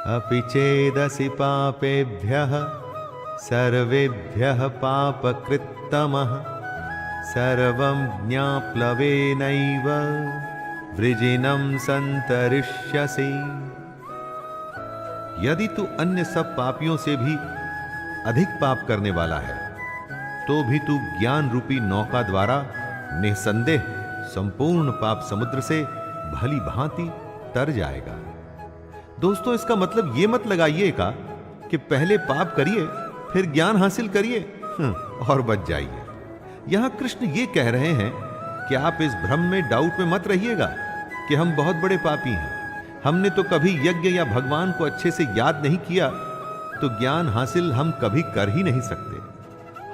अपि चेदसि पापेभ्यः सर्वेभ्यः पापकृत्तमः सर्वं ज्ञाप्लवेनैव वृजिनं संतरिष्यसि। यदि तू अन्य सब पापियों से भी अधिक पाप करने वाला है तो भी तू ज्ञान रूपी नौका द्वारा निसंदेह संपूर्ण पाप समुद्र से भली भांति तर जाएगा। दोस्तों, इसका मतलब यह मत लगाइएगा कि पहले पाप करिए फिर ज्ञान हासिल करिए और बच जाइए। यहां कृष्ण ये कह रहे हैं कि आप इस भ्रम में, डाउट में मत रहिएगा कि हम बहुत बड़े पापी हैं, हमने तो कभी यज्ञ या भगवान को अच्छे से याद नहीं किया, तो ज्ञान हासिल हम कभी कर ही नहीं सकते।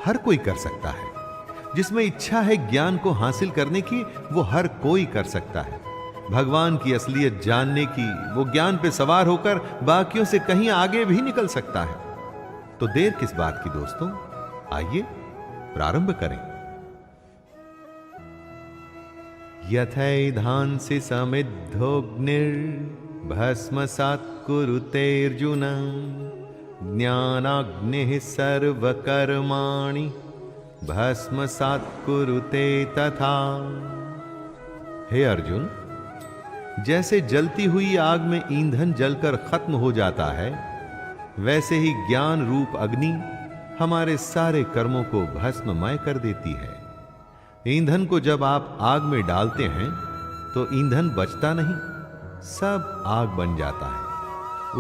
हर कोई कर सकता है। जिसमें इच्छा है ज्ञान को हासिल करने की, वो हर कोई कर सकता है। भगवान की असलियत जानने की, वो ज्ञान पे सवार होकर बाकियों से कहीं आगे भी निकल सकता है। तो देर किस बात की दोस्तों, आइए प्रारंभ करें। यथैधांसि समिद्धोऽग्निर्भस्मसात् कुरुतेऽर्जुन ज्ञानाग्निः सर्वकर्माणि भस्मसात् कुरुते तथा। हे अर्जुन, जैसे जलती हुई आग में ईंधन जलकर खत्म हो जाता है, वैसे ही ज्ञान रूप अग्नि हमारे सारे कर्मों को भस्ममय कर देती है। ईंधन को जब आप आग में डालते हैं तो ईंधन बचता नहीं, सब आग बन जाता है।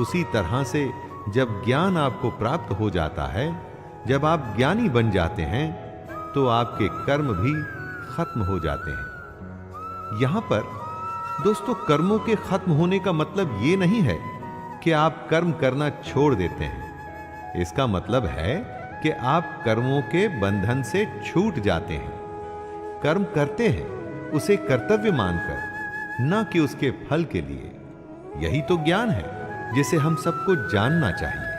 उसी तरह से जब ज्ञान आपको प्राप्त हो जाता है, जब आप ज्ञानी बन जाते हैं, तो आपके कर्म भी खत्म हो जाते हैं। यहां पर दोस्तों, कर्मों के खत्म होने का मतलब यह नहीं है कि आप कर्म करना छोड़ देते हैं। इसका मतलब है कि आप कर्मों के बंधन से छूट जाते हैं। कर्म करते हैं उसे कर्तव्य मानकर, न कि उसके फल के लिए। यही तो ज्ञान है जिसे हम सबको जानना चाहिए।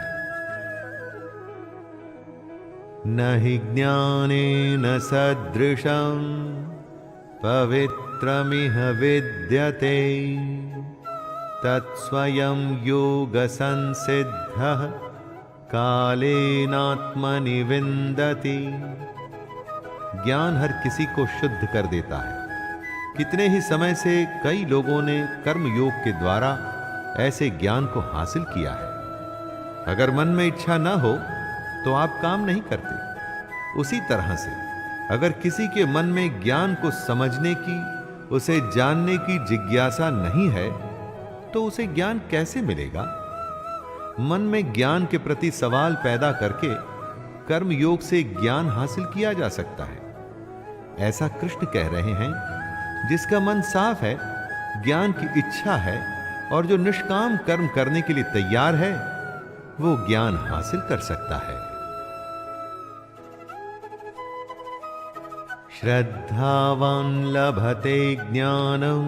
न हि ज्ञानेन सदृशं पवित्रमिह विद्यते तत्स्वयं योग संसिद्धः कालेनात्मनि विन्दति। ज्ञान हर किसी को शुद्ध कर देता है। कितने ही समय से कई लोगों ने कर्म योग के द्वारा ऐसे ज्ञान को हासिल किया है। अगर मन में इच्छा न हो तो आप काम नहीं करते। उसी तरह से अगर किसी के मन में ज्ञान को समझने की, उसे जानने की जिज्ञासा नहीं है, तो उसे ज्ञान कैसे मिलेगा? मन में ज्ञान के प्रति सवाल पैदा करके कर्म योग से ज्ञान हासिल किया जा सकता है। ऐसा कृष्ण कह रहे हैं, जिसका मन साफ है, ज्ञान की इच्छा है और जो निष्काम कर्म करने के लिए तैयार है, वो ज्ञान हासिल कर सकता है। श्रद्धावान् लभते ज्ञानं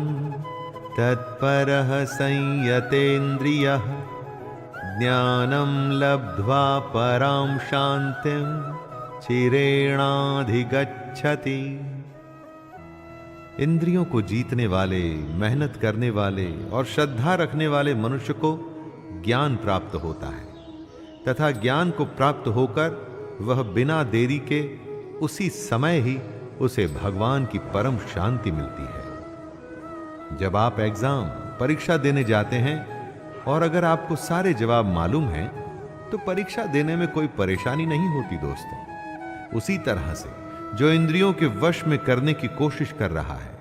तत्परः संयतेन्द्रियः ज्ञानं लब्ध्वा परां शान्तिं चिरेणाधिगच्छति। इंद्रियों को जीतने वाले, मेहनत करने वाले और श्रद्धा रखने वाले मनुष्य को ज्ञान प्राप्त होता है तथा ज्ञान को प्राप्त होकर वह बिना देरी के उसी समय ही उसे भगवान की परम शांति मिलती है। जब आप एग्जाम, परीक्षा देने जाते हैं और अगर आपको सारे जवाब मालूम हैं, तो परीक्षा देने में कोई परेशानी नहीं होती दोस्तों। उसी तरह से जो इंद्रियों के वश में करने की कोशिश कर रहा है,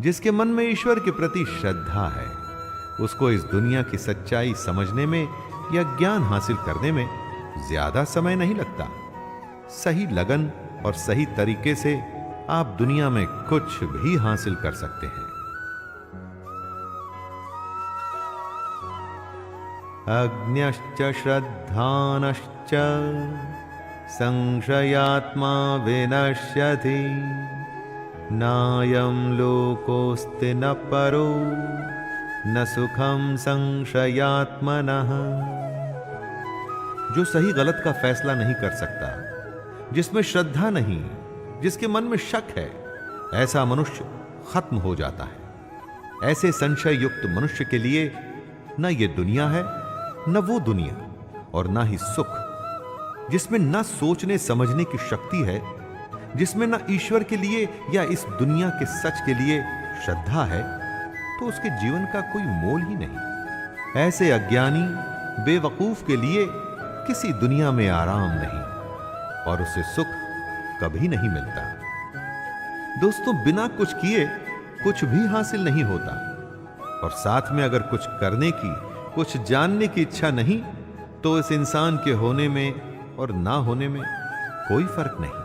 जिसके मन में ईश्वर के प्रति श्रद्धा है, उसको इस दुनिया की सच्चाई समझने में या ज्ञान हासिल करने में ज्यादा समय नहीं लगता। सही लगन और सही तरीके से आप दुनिया में कुछ भी हासिल कर सकते हैं। अज्ञश्च श्रद्धानश्च संशयात्मा विनश्यति नायं लोकोऽस्ति न परो न सुखम संशयात्मनः। जो सही गलत का फैसला नहीं कर सकता, जिसमें श्रद्धा नहीं, जिसके मन में शक है, ऐसा मनुष्य खत्म हो जाता है। ऐसे संशय युक्त मनुष्य के लिए न ये दुनिया है न वो दुनिया और ना ही सुख जिसमें न सोचने समझने की शक्ति है, जिसमें न ईश्वर के लिए या इस दुनिया के सच के लिए श्रद्धा है, तो उसके जीवन का कोई मोल ही नहीं। ऐसे अज्ञानी बेवकूफ के लिए किसी दुनिया में आराम नहीं और उसे सुख कभी नहीं मिलता। दोस्तों, बिना कुछ किए कुछ भी हासिल नहीं होता, और साथ में अगर कुछ करने की, कुछ जानने की इच्छा नहीं, तो इस इंसान के होने में और ना होने में कोई फर्क नहीं।